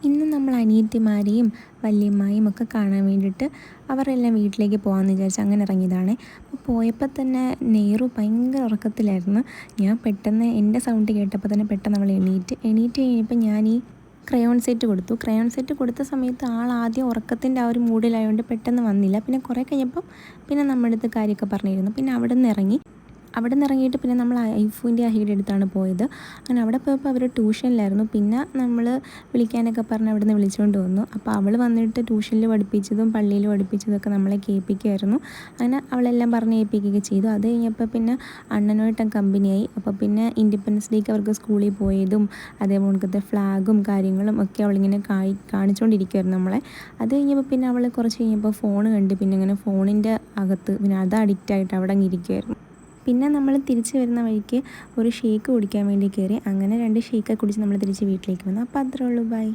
ഇന്ന് നമ്മൾ അനിയത്തിമാരെയും വല്യമ്മയും ഒക്കെ കാണാൻ വേണ്ടിയിട്ട് അവരെല്ലാം വീട്ടിലേക്ക് പോകാമെന്ന് വിചാരിച്ച് അങ്ങനെ ഇറങ്ങിയതാണ്. അപ്പോൾ പോയപ്പോൾ തന്നെ നെഹ്റു ഭയങ്കര ഉറക്കത്തിലായിരുന്നു. ഞാൻ പെട്ടെന്ന് എൻ്റെ സൗണ്ട് കേട്ടപ്പോൾ തന്നെ പെട്ടെന്ന് അവൾ എണീറ്റ് കഴിഞ്ഞപ്പോൾ ഞാൻ ഈ ക്രയോൺ സെറ്റ് കൊടുത്തു. ക്രയോൺ സെറ്റ് കൊടുത്ത സമയത്ത് ആൾ ആദ്യം ഉറക്കത്തിൻ്റെ ആ ഒരു മൂഡിലായതുകൊണ്ട് പെട്ടെന്ന് വന്നില്ല. പിന്നെ കുറേ കഴിഞ്ഞപ്പം പിന്നെ നമ്മുടെ അടുത്ത് കാര്യമൊക്കെ പറഞ്ഞിരുന്നു. പിന്നെ അവിടെ നിന്ന് ഇറങ്ങിയിട്ട് പിന്നെ നമ്മൾ ഐഫുവിൻ്റെ അഹിയുടെ അടുത്താണ് പോയത്. അങ്ങനെ അവിടെ പോയപ്പോൾ അവർ ട്യൂഷനിലായിരുന്നു. പിന്നെ നമ്മൾ വിളിക്കാനൊക്കെ പറഞ്ഞ് അവിടെ നിന്ന് വിളിച്ചുകൊണ്ട് വന്നു. അപ്പോൾ അവൾ വന്നിട്ട് ട്യൂഷനിൽ പഠിപ്പിച്ചതും പള്ളിയിൽ പഠിപ്പിച്ചതൊക്കെ നമ്മളെ കേൾപ്പിക്കുമായിരുന്നു. അങ്ങനെ അവളെല്ലാം പറഞ്ഞ് കേൾപ്പിക്കുകയൊക്കെ ചെയ്തു. അത് കഴിഞ്ഞപ്പോൾ പിന്നെ അണ്ണനുമായിട്ട് കമ്പനിയായി. അപ്പോൾ പിന്നെ ഇൻഡിപെൻഡൻസ് ഡേക്ക് അവർക്ക് സ്കൂളിൽ പോയതും അതേപോലത്തെ ഫ്ലാഗും കാര്യങ്ങളും ഒക്കെ അവളിങ്ങനെ കാണിച്ചുകൊണ്ടിരിക്കുമായിരുന്നു നമ്മളെ. അത് കഴിഞ്ഞപ്പോൾ പിന്നെ അവൾ കുറച്ച് കഴിഞ്ഞപ്പോൾ ഫോൺ കണ്ട് പിന്നെ ഇങ്ങനെ ഫോണിൻ്റെ അകത്ത് പിന്നെ അത് അഡിക്റ്റായിട്ട് അവിടെ അങ്ങ് ഇരിക്കുമായിരുന്നു. പിന്നെ നമ്മൾ തിരിച്ച് വരുന്ന വഴിക്ക് ഒരു ഷേക്ക് കുടിക്കാൻ വേണ്ടി കയറി. അങ്ങനെ 2 ഷേക്കൊക്കെ കുടിച്ച് നമ്മൾ തിരിച്ച് വീട്ടിലേക്ക് വന്നു. അപ്പോൾ അത്രേ ഉള്ളൂ. ബൈ.